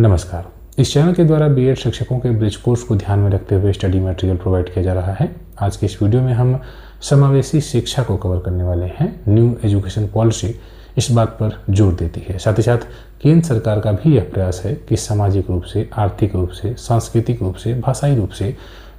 नमस्कार। इस चैनल के द्वारा बीएड शिक्षकों के ब्रिज कोर्स को ध्यान में रखते हुए स्टडी मटेरियल प्रोवाइड किया जा रहा है। आज के इस वीडियो में हम समावेशी शिक्षा को कवर करने वाले हैं। न्यू एजुकेशन पॉलिसी इस बात पर जोर देती है। साथ ही साथ केंद्र सरकार का भी यह प्रयास है कि सामाजिक रूप से, आर्थिक रूप से, सांस्कृतिक रूप से, भाषाई रूप से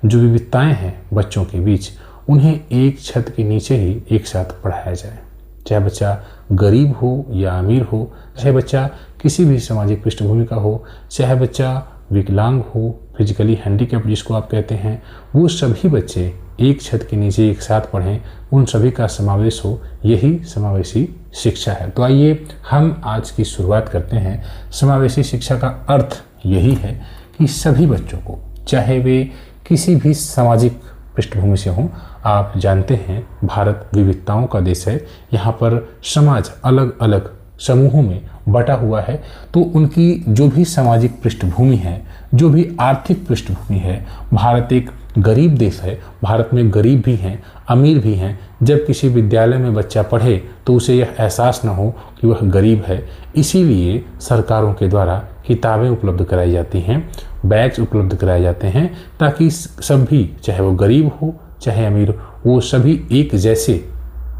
जो विविधताएं हैं बच्चों के बीच, उन्हें एक छत के नीचे ही एक साथ पढ़ाया जाए। चाहे बच्चा गरीब हो या अमीर हो, चाहे बच्चा किसी भी सामाजिक पृष्ठभूमि का हो, चाहे बच्चा विकलांग हो, फिजिकली हैंडीकैप जिसको आप कहते हैं, वो सभी बच्चे एक छत के नीचे एक साथ पढ़ें, उन सभी का समावेश हो, यही समावेशी शिक्षा है। तो आइए हम आज की शुरुआत करते हैं। समावेशी शिक्षा का अर्थ यही है कि सभी बच्चों को, चाहे वे किसी भी सामाजिक पृष्ठभूमि से हों, आप जानते हैं भारत विविधताओं का देश है। यहाँ पर समाज अलग अलग समूहों में बटा हुआ है, तो उनकी जो भी सामाजिक पृष्ठभूमि है, जो भी आर्थिक पृष्ठभूमि है, भारत एक गरीब देश है। भारत में गरीब भी हैं, अमीर भी हैं। जब किसी विद्यालय में बच्चा पढ़े तो उसे यह एहसास न हो कि वह गरीब है। इसीलिए सरकारों के द्वारा किताबें उपलब्ध कराई जाती हैं, बैग्स उपलब्ध कराए जाते हैं, ताकि सभी, चाहे वो गरीब हो चाहे अमीर हो, वो सभी एक जैसे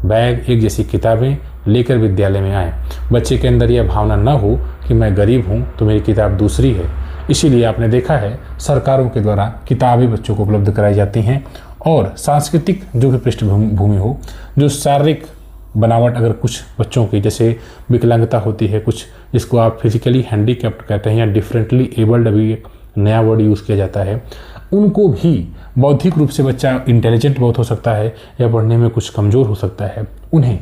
बैग, एक जैसी किताबें लेकर विद्यालय में आए। बच्चे के अंदर यह भावना न हो कि मैं गरीब हूँ तो मेरी किताब दूसरी है। इसीलिए आपने देखा है सरकारों के द्वारा किताबें बच्चों को उपलब्ध कराई जाती हैं। और सांस्कृतिक जो भी पृष्ठभूमि हो, जो शारीरिक बनावट अगर कुछ बच्चों की, जैसे विकलांगता होती है, कुछ जिसको आप फिजिकली हैंडीकैप्ड कहते हैं या डिफरेंटली एबल्ड, अभी एक नया वर्ड यूज़ किया जाता है, उनको भी बौद्धिक रूप से बच्चा इंटेलिजेंट बहुत हो सकता है या पढ़ने में कुछ कमज़ोर हो सकता है, उन्हें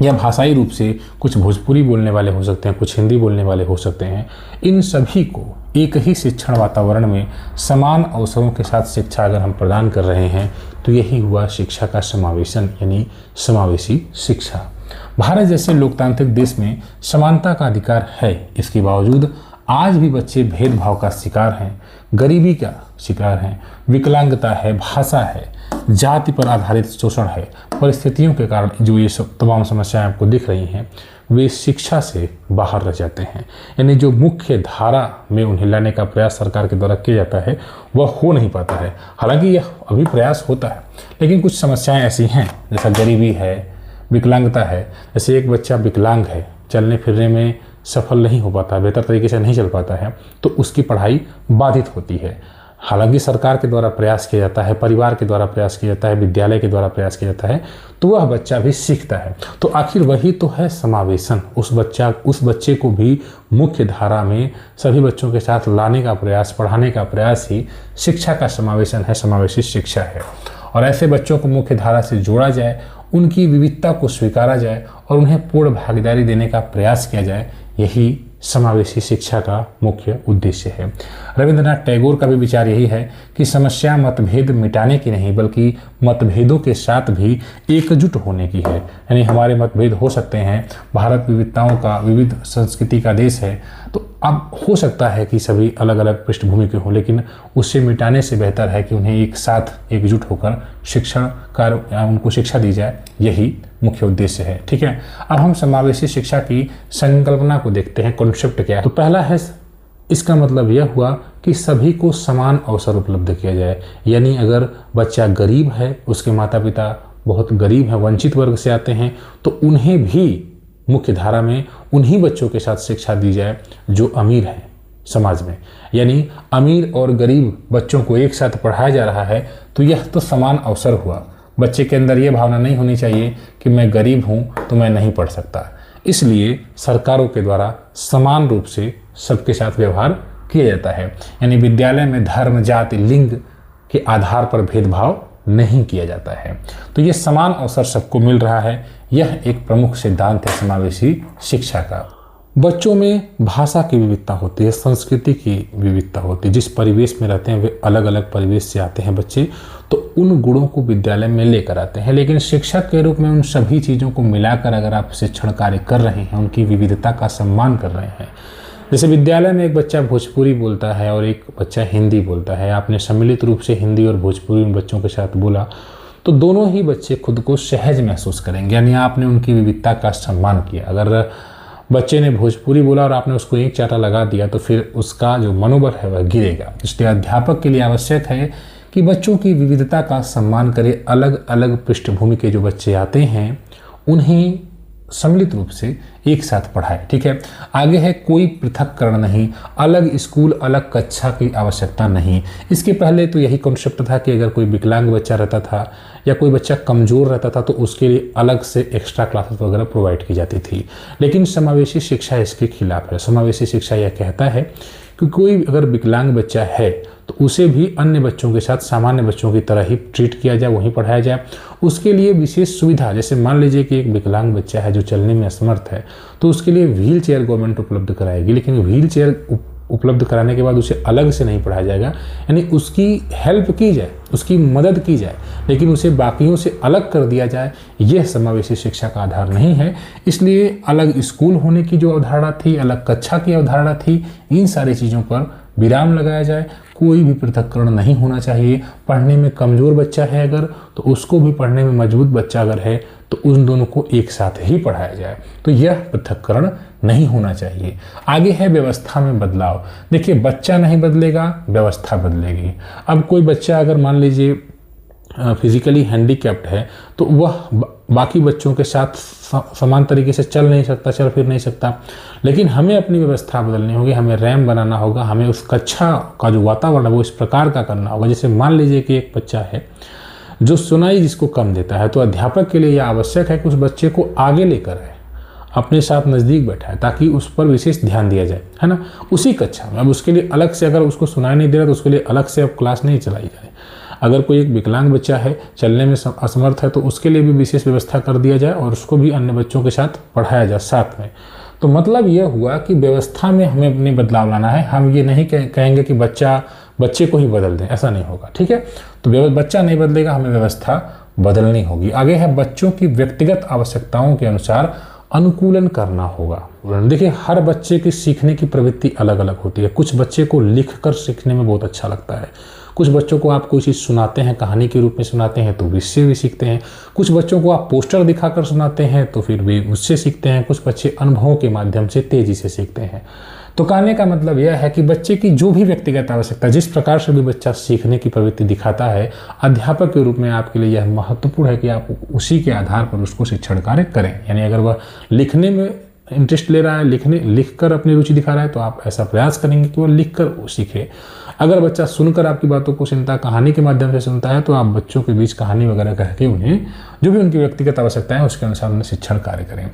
या भाषाई रूप से कुछ भोजपुरी बोलने वाले हो सकते हैं, कुछ हिंदी बोलने वाले हो सकते हैं, इन सभी को एक ही शिक्षण वातावरण में समान अवसरों के साथ शिक्षा अगर हम प्रदान कर रहे हैं तो यही हुआ शिक्षा का समावेशन, यानी समावेशी शिक्षा। भारत जैसे लोकतांत्रिक देश में समानता का अधिकार है, इसके बावजूद आज भी बच्चे भेदभाव का शिकार हैं, गरीबी का शिकार हैं, विकलांगता है, भाषा है, जाति पर आधारित शोषण है। परिस्थितियों के कारण जो ये सब तमाम समस्याएं आपको दिख रही हैं, वे शिक्षा से बाहर रह जाते हैं। यानी जो मुख्य धारा में उन्हें लाने का प्रयास सरकार के द्वारा किया जाता है वह हो नहीं पाता है। हालांकि यह अभी प्रयास होता है, लेकिन कुछ समस्याएं ऐसी हैं, जैसा गरीबी है, विकलांगता है। जैसे एक बच्चा विकलांग है, चलने फिरने में सफल नहीं हो पाता, बेहतर तरीके से नहीं चल पाता है, तो उसकी पढ़ाई बाधित होती है। हालांकि सरकार के द्वारा प्रयास किया जाता है, परिवार के द्वारा प्रयास किया जाता है, विद्यालय के द्वारा प्रयास किया जाता है, तो वह बच्चा भी सीखता है। तो आखिर वही तो है समावेशन। उस बच्चे को भी मुख्य धारा में सभी बच्चों के साथ लाने का प्रयास, पढ़ाने का प्रयास ही शिक्षा का समावेशन है, समावेशी शिक्षा है। और ऐसे बच्चों को मुख्य धारा से जोड़ा जाए, उनकी विविधता को स्वीकारा जाए और उन्हें पूर्ण भागीदारी देने का प्रयास किया जाए, यही समावेशी शिक्षा का मुख्य उद्देश्य है। रविंद्रनाथ टैगोर का भी विचार यही है कि समस्या मतभेद मिटाने की नहीं, बल्कि मतभेदों के साथ भी एकजुट होने की है। यानी हमारे मतभेद हो सकते हैं, भारत विविधताओं का, विविध संस्कृति का देश है, तो अब हो सकता है कि सभी अलग अलग पृष्ठभूमि के हों, लेकिन उससे मिटाने से बेहतर है कि उन्हें एक साथ एकजुट होकर शिक्षण कार्य, उनको शिक्षा दी जाए, यही मुख्य उद्देश्य है। ठीक है, अब हम समावेशी शिक्षा की संकल्पना को देखते हैं, कॉन्सेप्ट क्या है। तो पहला है, इसका मतलब यह हुआ कि सभी को समान अवसर उपलब्ध किया जाए। यानी अगर बच्चा गरीब है, उसके माता पिता बहुत गरीब हैं, वंचित वर्ग से आते हैं, तो उन्हें भी मुख्य धारा में उन्हीं बच्चों के साथ शिक्षा दी जाए जो अमीर हैं समाज में। यानी अमीर और गरीब बच्चों को एक साथ पढ़ाया जा रहा है, तो यह तो समान अवसर हुआ। बच्चे के अंदर यह भावना नहीं होनी चाहिए कि मैं गरीब हूँ तो मैं नहीं पढ़ सकता। इसलिए सरकारों के द्वारा समान रूप से सबके साथ व्यवहार किया जाता है। यानी विद्यालय में धर्म, जाति, लिंग के आधार पर भेदभाव नहीं किया जाता है। तो ये समान अवसर सबको मिल रहा है, यह एक प्रमुख सिद्धांत है समावेशी शिक्षा का। बच्चों में भाषा की विविधता होती है, संस्कृति की विविधता होती है। जिस परिवेश में रहते हैं, वे अलग अलग परिवेश से आते हैं बच्चे, तो उन गुणों को विद्यालय में लेकर आते हैं। लेकिन शिक्षक के रूप में उन सभी चीज़ों को मिलाकर अगर आप शिक्षण कार्य कर रहे हैं, उनकी विविधता का सम्मान कर रहे हैं, जैसे विद्यालय में एक बच्चा भोजपुरी बोलता है और एक बच्चा हिंदी बोलता है, आपने सम्मिलित रूप से हिंदी और भोजपुरी उन बच्चों के साथ बोला, तो दोनों ही बच्चे खुद को सहज महसूस करेंगे। यानी आपने उनकी विविधता का सम्मान किया। अगर बच्चे ने भोजपुरी बोला और आपने उसको एक चाटा लगा दिया तो फिर उसका जो मनोबल है वह गिरेगा। इसलिए अध्यापक के लिए आवश्यक है कि बच्चों की विविधता का सम्मान करें। अलग अलग पृष्ठभूमि के जो बच्चे आते हैं उन्हें सम्मिलित रूप से एक साथ पढ़ाए। ठीक है, आगे है कोई पृथककरण नहीं, अलग स्कूल अलग कक्षा की आवश्यकता नहीं। इसके पहले तो यही कॉन्सेप्ट था कि अगर कोई विकलांग बच्चा रहता था या कोई बच्चा कमज़ोर रहता था तो उसके लिए अलग से एक्स्ट्रा क्लासेस वगैरह प्रोवाइड की जाती थी। लेकिन समावेशी शिक्षा इसके खिलाफ है। समावेशी शिक्षा यह कहता है कि कोई अगर विकलांग बच्चा है तो उसे भी अन्य बच्चों के साथ सामान्य बच्चों की तरह ही ट्रीट किया जाए, वहीं पढ़ाया जाए। उसके लिए विशेष सुविधा, जैसे मान लीजिए कि एक विकलांग बच्चा है जो चलने में असमर्थ है तो उसके लिए व्हील चेयर गवर्नमेंट उपलब्ध कराएगी, लेकिन व्हील चेयर उपलब्ध कराने के बाद उसे अलग से नहीं पढ़ाया जाएगा, यानी उसकी हेल्प की जाए, उसकी मदद की जाए, लेकिन उसे बाकियों से अलग कर दिया जाए, यह समावेशी शिक्षा का आधार नहीं है। इसलिए अलग स्कूल होने की जो अवधारणा थी, अलग कक्षा की अवधारणा थी, इन सारी चीज़ों पर विराम लगाया जाए। कोई भी पृथक्करण नहीं होना चाहिए। पढ़ने में कमज़ोर बच्चा है अगर तो उसको भी पढ़ने में मजबूत बच्चा अगर है तो उन दोनों को एक साथ ही पढ़ाया जाए। तो यह पृथक्करण नहीं होना चाहिए। आगे है व्यवस्था में बदलाव। देखिए, बच्चा नहीं बदलेगा, व्यवस्था बदलेगी। अब कोई बच्चा अगर मान लीजिए फिजिकली हैंडीकैप्ड है तो वह बाकी बच्चों के साथ समान तरीके से चल नहीं सकता, चल फिर नहीं सकता, लेकिन हमें अपनी व्यवस्था बदलनी होगी, हमें रैंप बनाना होगा, हमें उस कक्षा का जो वातावरण है वो इस प्रकार का करना होगा। जैसे मान लीजिए कि एक बच्चा है जो सुनाई जिसको कम देता है, तो अध्यापक के लिए यह आवश्यक है कि उस बच्चे को आगे लेकर आए, अपने साथ नज़दीक बैठाए, ताकि उस पर विशेष ध्यान दिया जाए, है ना, उसी कक्षा में। अब उसके लिए अलग से, अगर उसको सुनाई नहीं दे रहा तो उसके लिए अलग से अब क्लास नहीं चलाई जाए। अगर कोई एक विकलांग बच्चा है, चलने में असमर्थ है, तो उसके लिए भी विशेष व्यवस्था कर दिया जाए और उसको भी अन्य बच्चों के साथ पढ़ाया जाए साथ में। तो मतलब यह हुआ कि व्यवस्था में हमें अपनी बदलाव लाना है। हम ये नहीं कहेंगे कि बच्चे को ही बदल दें, ऐसा नहीं होगा। ठीक है, तो बच्चा नहीं बदलेगा, हमें व्यवस्था बदलनी होगी। आगे है बच्चों की व्यक्तिगत आवश्यकताओं के अनुसार अनुकूलन करना होगा। देखिए, हर बच्चे की सीखने की प्रवृत्ति अलग अलग होती है। कुछ बच्चे को लिखकर सीखने में बहुत अच्छा लगता है, कुछ बच्चों को आप कोई चीज़ सुनाते हैं, कहानी के रूप में सुनाते हैं तो उससे भी सीखते हैं, कुछ बच्चों को आप पोस्टर दिखाकर सुनाते हैं तो फिर भी उससे सीखते हैं, कुछ बच्चे अनुभवों के माध्यम से तेज़ी से सीखते हैं। तो कहने का मतलब यह है कि बच्चे की जो भी व्यक्तिगत आवश्यकता, जिस प्रकार से भी बच्चा सीखने की प्रवृत्ति दिखाता है, अध्यापक के रूप में आपके लिए यह महत्वपूर्ण है कि आप उसी के आधार पर उसको शिक्षण कार्य करें। यानी अगर वह लिखने में इंटरेस्ट ले रहा है, लिखकर अपनी रुचि दिखा रहा है, तो आप ऐसा प्रयास करेंगे कि वो लिखकर सीखे। अगर बच्चा सुनकर आपकी बातों को सुनता है, कहानी के माध्यम से सुनता है, तो आप बच्चों के बीच कहानी वगैरह कह के उन्हें जो भी उनकी व्यक्तिगत आवश्यकताएं उसके अनुसार उन्हें शिक्षण कार्य करें।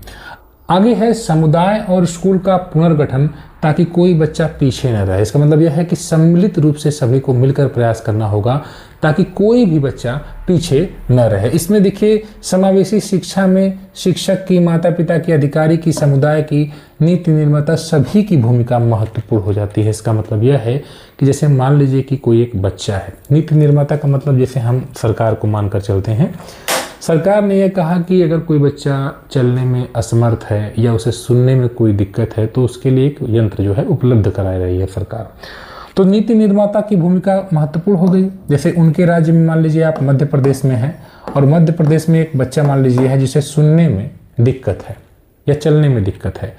आगे है समुदाय और स्कूल का पुनर्गठन, ताकि कोई बच्चा पीछे न रहे। इसका मतलब यह है कि सम्मिलित रूप से सभी को मिलकर प्रयास करना होगा ताकि कोई भी बच्चा पीछे न रहे। इसमें देखिए, समावेशी शिक्षा में शिक्षक की, माता पिता की, अधिकारी की, समुदाय की, नीति निर्माता, सभी की भूमिका महत्वपूर्ण हो जाती है। इसका मतलब यह है कि जैसे मान लीजिए कि कोई एक बच्चा है, नीति निर्माता का मतलब जैसे हम सरकार को मानकर चलते हैं। सरकार ने यह कहा कि अगर कोई बच्चा चलने में असमर्थ है या उसे सुनने में कोई दिक्कत है तो उसके लिए एक यंत्र जो है उपलब्ध करा रही है सरकार। तो नीति निर्माता की भूमिका महत्वपूर्ण हो गई। जैसे उनके राज्य में मान लीजिए आप मध्य प्रदेश में हैं और मध्य प्रदेश में एक बच्चा मान लीजिए है जिसे सुनने में दिक्कत है या चलने में दिक्कत है।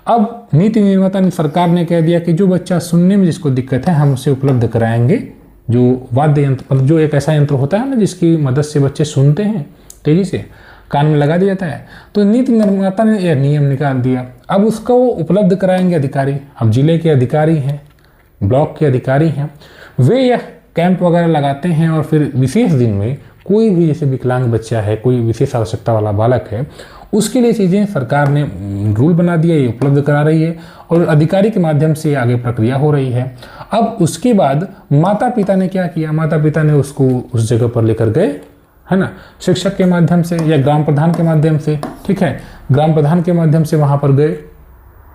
अब नीति निर्माता ने, सरकार ने कह दिया कि जो बच्चा सुनने में जिसको दिक्कत है हम उसे उपलब्ध कराएंगे जो वाद्य यंत्र, मतलब जो एक ऐसा यंत्र होता है ना जिसकी मदद से बच्चे सुनते हैं, तेजी से कान में लगा दिया जाता है। तो नीति निर्माता ने यह नियम निकाल दिया। अब उसको वो उपलब्ध कराएंगे अधिकारी। अब जिले के अधिकारी हैं, ब्लॉक के अधिकारी हैं, वे यह कैंप वगैरह लगाते हैं और फिर विशेष दिन में कोई भी जैसे विकलांग बच्चा है, कोई विशेष आवश्यकता वाला बालक है, उसके लिए चीज़ें सरकार ने रूल बना दिया, ये उपलब्ध करा रही है और अधिकारी के माध्यम से आगे प्रक्रिया हो रही है। अब उसके बाद माता पिता ने क्या किया, माता पिता ने उसको उस जगह पर लेकर गए, है ना, शिक्षक के माध्यम से या ग्राम प्रधान के माध्यम से। ठीक है, ग्राम प्रधान के माध्यम से वहाँ पर गए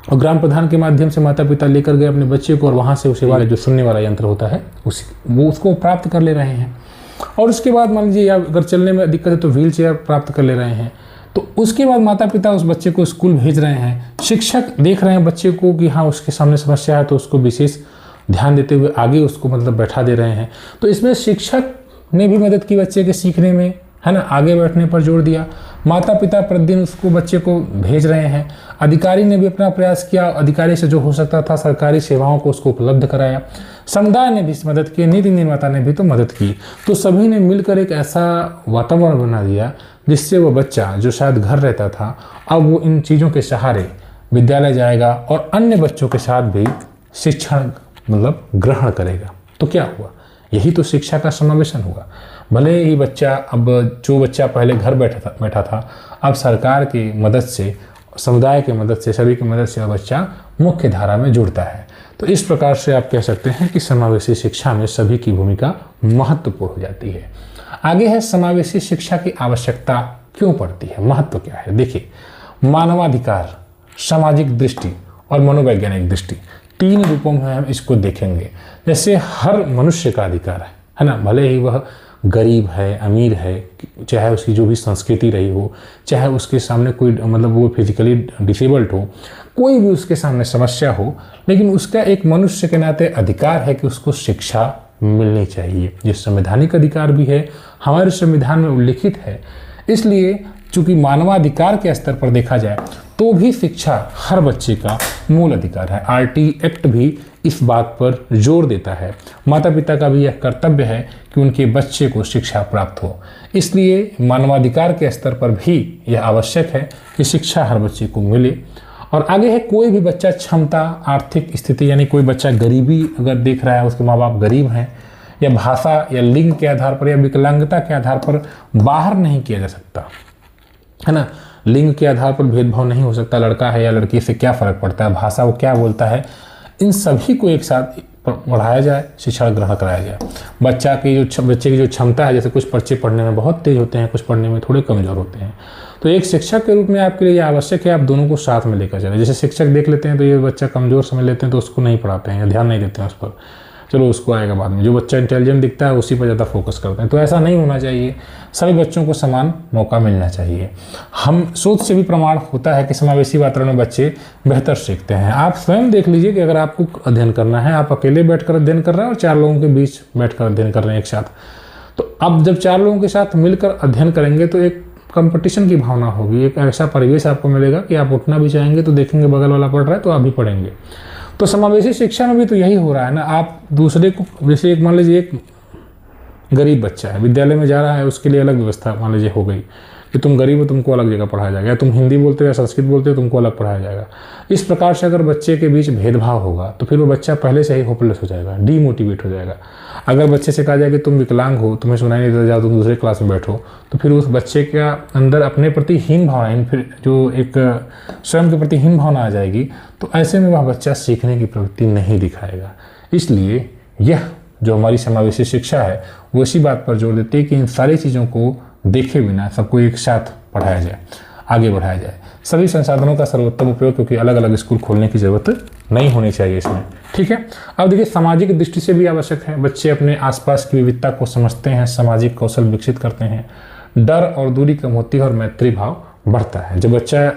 और ग्राम प्रधान के माध्यम से माता पिता लेकर गए अपने बच्चे को और वहाँ से उसे वाला जो सुनने वाला यंत्र होता है वो उसको प्राप्त कर ले रहे हैं। और उसके बाद मान लीजिए अगर चलने में दिक्कत है तो व्हील चेयर प्राप्त कर ले रहे हैं। तो उसके बाद माता पिता उस बच्चे को स्कूल भेज रहे हैं, शिक्षक देख रहे हैं बच्चे को कि हाँ उसके सामने समस्या है तो उसको विशेष ध्यान देते हुए आगे उसको मतलब बैठा दे रहे हैं। तो इसमें शिक्षक ने भी मदद की बच्चे के सीखने में, है ना, आगे बैठने पर जोर दिया। माता पिता प्रतिदिन उसको बच्चे को भेज रहे हैं, अधिकारी ने भी अपना प्रयास किया, अधिकारी से जो हो सकता था सरकारी सेवाओं को उसको उपलब्ध कराया, समुदाय ने भी मदद की, नीति निर्माता ने भी तो मदद की। तो सभी ने मिलकर एक ऐसा वातावरण बना दिया जिससे वो बच्चा जो शायद घर रहता था अब वो इन चीज़ों के सहारे विद्यालय जाएगा और अन्य बच्चों के साथ भी शिक्षण मतलब ग्रहण करेगा। तो क्या हुआ, यही तो शिक्षा का समावेशन हुआ। भले ही बच्चा, अब जो बच्चा पहले घर बैठा था अब सरकार की मदद से, समुदाय की मदद से, सभी की मदद से वह बच्चा मुख्य धारा में जुड़ता है। तो इस प्रकार से आप कह सकते हैं कि समावेशी शिक्षा में सभी की भूमिका महत्वपूर्ण हो जाती है। आगे है समावेशी शिक्षा की आवश्यकता क्यों पड़ती है, महत्व क्या है। देखिए, मानवाधिकार, सामाजिक दृष्टि और मनोवैज्ञानिक दृष्टि, 3 रूपों में हम इसको देखेंगे। जैसे हर मनुष्य का अधिकार है ना, भले ही वह गरीब है, अमीर है, चाहे उसकी जो भी संस्कृति रही हो, चाहे उसके सामने कोई मतलब वो फिजिकली डिसेबल्ड हो, कोई भी उसके सामने समस्या हो, लेकिन उसका एक मनुष्य के नाते अधिकार है कि उसको शिक्षा मिलनी चाहिए। ये संवैधानिक अधिकार भी है, हमारे संविधान में उल्लिखित है। इसलिए चूंकि मानवाधिकार के स्तर पर देखा जाए तो भी शिक्षा हर बच्चे का मूल अधिकार है। आरटी एक्ट भी इस बात पर जोर देता है। माता पिता का भी यह कर्तव्य है कि उनके बच्चे को शिक्षा प्राप्त हो। इसलिए मानवाधिकार के स्तर पर भी यह आवश्यक है कि शिक्षा हर बच्चे को मिले। और आगे है, कोई भी बच्चा क्षमता, आर्थिक स्थिति, यानी कोई बच्चा गरीबी अगर देख रहा है, उसके माँ बाप गरीब हैं, या भाषा या लिंग के आधार पर या विकलांगता के आधार पर बाहर नहीं किया जा सकता, है ना। लिंग के आधार पर भेदभाव नहीं हो सकता, लड़का है या लड़की से क्या फ़र्क पड़ता है, भाषा वो क्या बोलता है, इन सभी को एक साथ पढ़ाया जाए, शिक्षा ग्रहण कराया जाए। बच्चे की जो क्षमता है, जैसे कुछ बच्चे पढ़ने में बहुत तेज होते हैं, कुछ पढ़ने में थोड़े कमज़ोर होते हैं, तो एक शिक्षक के रूप में आपके लिए आवश्यक है आप दोनों को साथ में लेकर चलें। जैसे शिक्षक देख लेते हैं तो ये बच्चा कमज़ोर समझ लेते हैं तो उसको नहीं पढ़ाते हैं या ध्यान नहीं देते हैं उस पर, चलो उसको आएगा बाद में। जो बच्चा इंटेलिजेंट दिखता है उसी पर ज़्यादा फोकस करते हैं। तो ऐसा नहीं होना चाहिए, सभी बच्चों को समान मौका मिलना चाहिए। हम शोध से भी प्रमाण होता है कि समावेशी वातावरण में बच्चे बेहतर सीखते हैं। आप स्वयं देख लीजिए कि अगर आपको अध्ययन करना है, आप अकेले बैठकर अध्ययन कर रहे हैं और 4 लोगों के बीच बैठकर अध्ययन कर रहे हैं एक साथ, तो अब जब 4 लोगों के साथ मिलकर अध्ययन करेंगे तो एक कंपटीशन की भावना होगी, एक ऐसा परिवेश आपको मिलेगा कि आप उठना भी चाहेंगे तो देखेंगे बगल वाला पढ़ रहा है तो आप भी पढ़ेंगे। तो समावेशी शिक्षा में भी तो यही हो रहा है ना। आप दूसरे को, जैसे एक मान लीजिए एक गरीब बच्चा है, विद्यालय में जा रहा है, उसके लिए अलग व्यवस्था मान लीजिए हो गई कि तुम गरीब हो, तुमको अलग जगह पढ़ाया जाएगा, या तुम हिंदी बोलते हो या संस्कृत बोलते हो, तुमको अलग पढ़ाया जाएगा। इस प्रकार से अगर बच्चे के बीच भेदभाव होगा तो फिर वो बच्चा पहले से ही होपलेस हो जाएगा, डीमोटिवेट हो जाएगा। अगर बच्चे से कहा जाए कि तुम विकलांग हो, तुम्हें सुनाई नहीं देता, जाओ तुम दूसरे क्लास में बैठो, तो फिर उस बच्चे के अंदर अपने प्रति हीन भावना, फिर जो एक स्वयं के प्रति हीन भावना आ जाएगी, तो ऐसे में वह बच्चा सीखने की प्रवृत्ति नहीं दिखाएगा। इसलिए यह जो हमारी समावेशी शिक्षा है वो इसी बात पर जोर देती है कि इन सारी चीज़ों को देखे बिना सबको एक साथ पढ़ाया जाए, आगे बढ़ाया जाए। सभी संसाधनों का सर्वोत्तम उपयोग, क्योंकि अलग अलग स्कूल खोलने की ज़रूरत नहीं होनी चाहिए इसमें, ठीक है। अब देखिए, सामाजिक दृष्टि से भी आवश्यक है। बच्चे अपने आसपास की विविधता को समझते हैं, सामाजिक कौशल विकसित करते हैं, डर और दूरी कम होती है और मैत्री भाव बढ़ता है। जब बच्चा,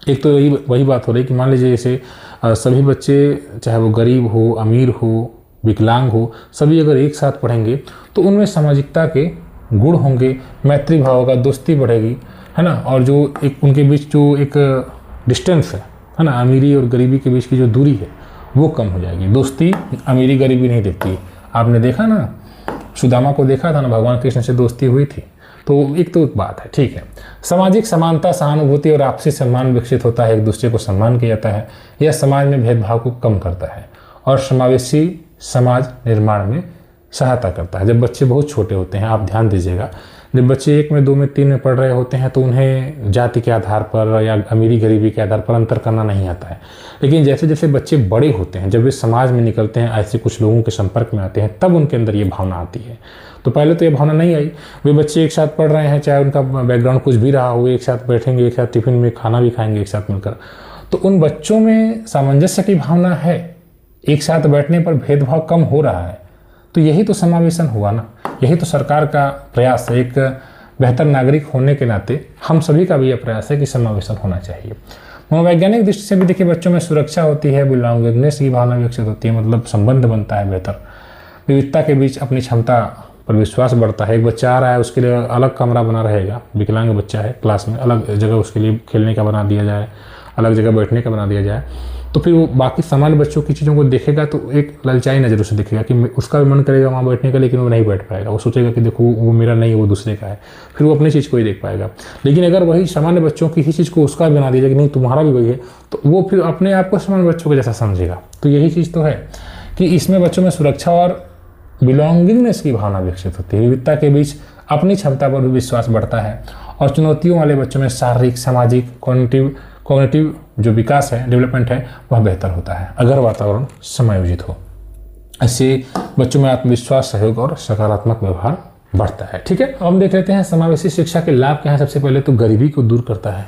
एक तो वही बात हो रही कि मान लीजिए जैसे सभी बच्चे, चाहे वो गरीब हो, अमीर हो, विकलांग हो, सभी अगर एक साथ पढ़ेंगे तो उनमें सामाजिकता के गुण होंगे, मैत्री भाव होगा, दोस्ती बढ़ेगी, है ना। और जो एक उनके बीच जो एक डिस्टेंस है ना, अमीरी और गरीबी के बीच की जो दूरी है वो कम हो जाएगी। दोस्ती अमीरी गरीबी नहीं देखती। आपने देखा ना, सुदामा को देखा था ना, भगवान कृष्ण से दोस्ती हुई थी। तो एक बात है, ठीक है। सामाजिक समानता, सहानुभूति और आपसी सम्मान विकसित होता है, एक दूसरे को सम्मान किया जाता है, यह समाज में भेदभाव को कम करता है और समावेशी समाज निर्माण में सहायता करता है। जब बच्चे बहुत छोटे होते हैं, आप ध्यान दीजिएगा, जब बच्चे 1 में 2 में 3 में पढ़ रहे होते हैं तो उन्हें जाति के आधार पर या अमीरी गरीबी के आधार पर अंतर करना नहीं आता है। लेकिन जैसे जैसे बच्चे बड़े होते हैं, जब वे समाज में निकलते हैं, ऐसे कुछ लोगों के संपर्क में आते हैं, तब उनके अंदर ये भावना आती है। तो पहले तो ये भावना नहीं आई। वे बच्चे एक साथ पढ़ रहे हैं, चाहे उनका बैकग्राउंड कुछ भी रहा हो, एक साथ बैठेंगे, एक साथ टिफिन में खाना भी खाएंगे एक साथ मिलकर, तो उन बच्चों में सामंजस्य की भावना है, एक साथ बैठने पर भेदभाव कम हो रहा है। तो यही तो समावेशन हुआ ना, यही तो सरकार का प्रयास है। एक बेहतर नागरिक होने के नाते हम सभी का भी यह प्रयास है कि समावेशन होना चाहिए। मनोवैज्ञानिक दृष्टि से भी देखिए, बच्चों में सुरक्षा होती है, बिलोंगिंगनेस की भावना विकसित होती है, मतलब संबंध बनता है बेहतर, विविधता के बीच अपनी क्षमता और विश्वास बढ़ता है। एक बच्चा आ रहा है, उसके लिए अलग कमरा बना रहेगा, विकलांग बच्चा है, क्लास में अलग जगह उसके लिए खेलने का बना दिया जाए, अलग जगह बैठने का बना दिया जाए, तो फिर वो बाकी सामान्य बच्चों की चीज़ों को देखेगा तो एक ललचाई नज़र उसे दिखेगा कि उसका भी मन करेगा वहाँ बैठने का, लेकिन वो नहीं बैठ पाएगा। वो सोचेगा कि देखो वो मेरा नहीं, वो दूसरे का है, फिर वो अपनी चीज़ को ही देख पाएगा। लेकिन अगर वही सामान्य बच्चों की ही चीज़ को उसका बना दिया जाए कि नहीं तुम्हारा भी वही है, तो वो फिर अपने आप को सामान्य बच्चों के जैसा समझेगा। तो यही चीज़ तो है कि इसमें बच्चों में सुरक्षा और बिलोंगिंगनेस की भावना विकसित होती है। विविधता के बीच अपनी क्षमता पर भी विश्वास बढ़ता है और चुनौतियों वाले बच्चों में शारीरिक, सामाजिक, कॉग्निटिव जो विकास है, डेवलपमेंट है, वह बेहतर होता है अगर वातावरण समायोजित हो। इससे बच्चों में आत्मविश्वास, सहयोग और सकारात्मक व्यवहार बढ़ता है। ठीक है, अब हम देख लेते हैं समावेशी शिक्षा के लाभ क्या है। सबसे पहले तो गरीबी को दूर करता है।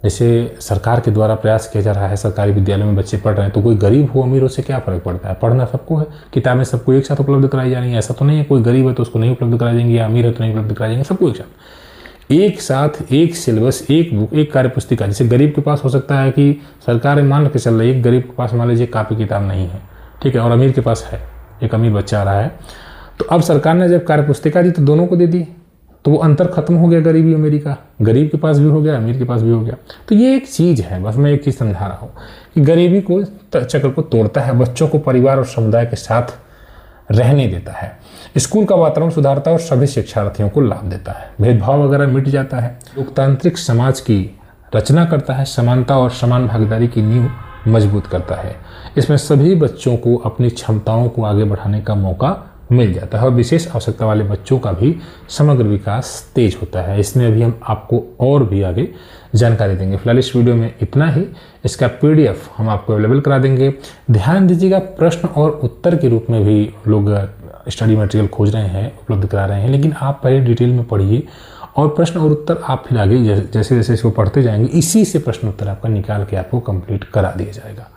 जैसे सरकार के द्वारा प्रयास किया जा रहा है, सरकारी विद्यालयों में बच्चे पढ़ रहे हैं, तो कोई गरीब हो अमीर हो से क्या फ़र्क पड़ता है, पढ़ना सबको है। किताबें सबको एक साथ उपलब्ध कराई जा रही हैं, ऐसा तो नहीं है कोई गरीब है तो उसको नहीं उपलब्ध कराई जाएंगी, या अमीर है तो नहीं उपलब्ध कराई जाएंगे, सबको एक साथ एक सिलेबस, एक बुक, एक कार्य पुस्तिका। जैसे गरीब के पास हो सकता है कि सरकार मान के चल रही है, गरीब के पास मान लीजिए कापी किताब नहीं है, ठीक है, और अमीर के पास है, एक अमीर बच्चा आ रहा है, तो अब सरकार ने जब कार्य पुस्तिका दी तो दोनों को दे दी, तो वो अंतर खत्म हो गया गरीबी अमीरी का, गरीब के पास भी हो गया, अमीर के पास भी हो गया। तो ये एक चीज़ है, बस मैं एक चीज़ समझा रहा हूँ कि गरीबी को चक्र को तोड़ता है, बच्चों को परिवार और समुदाय के साथ रहने देता है, स्कूल का वातावरण सुधारता है और सभी शिक्षार्थियों को लाभ देता है, भेदभाव वगैरह मिट जाता है, लोकतांत्रिक समाज की रचना करता है, समानता और समान भागीदारी की नींव मजबूत करता है। इसमें सभी बच्चों को अपनी क्षमताओं को आगे बढ़ाने का मौका मिल जाता है और विशेष आवश्यकता वाले बच्चों का भी समग्र विकास तेज होता है। इसमें अभी हम आपको और भी आगे जानकारी देंगे। फिलहाल इस वीडियो में इतना ही। इसका PDF हम आपको अवेलेबल करा देंगे। ध्यान दीजिएगा, प्रश्न और उत्तर के रूप में भी लोग स्टडी मटेरियल खोज रहे हैं, उपलब्ध करा रहे हैं, लेकिन आप पहले डिटेल में पढ़िए और प्रश्न और उत्तर आप फिर आगे जैसे जैसे इसको पढ़ते जाएंगे, इसी से प्रश्न उत्तर आपका निकाल के आपको कंप्लीट करा दिया जाएगा।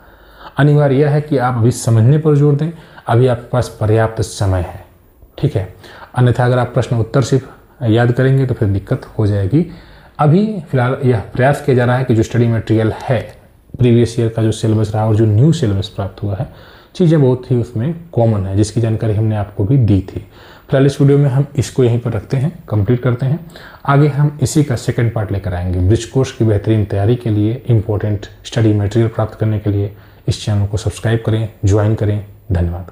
अनिवार्य यह है कि आप अभी समझने पर जोर दें, अभी आपके पास पर्याप्त समय है, ठीक है। अन्यथा अगर आप प्रश्न उत्तर सिर्फ याद करेंगे तो फिर दिक्कत हो जाएगी। अभी फिलहाल यह प्रयास किया जा रहा है कि जो स्टडी मटेरियल है, प्रीवियस ईयर का जो सिलेबस रहा और जो न्यू सिलेबस प्राप्त हुआ है, चीज़ें बहुत ही उसमें कॉमन है, जिसकी जानकारी हमने आपको भी दी थी। फिलहाल इस वीडियो में हम इसको यहीं पर रखते हैं, कंप्लीट करते हैं। आगे हम इसी का सेकंड पार्ट लेकर आएंगे। ब्रिज कोर्स की बेहतरीन तैयारी के लिए, इंपॉर्टेंट स्टडी मटेरियल प्राप्त करने के लिए इस चैनल को सब्सक्राइब करें, ज्वाइन करें। धन्यवाद।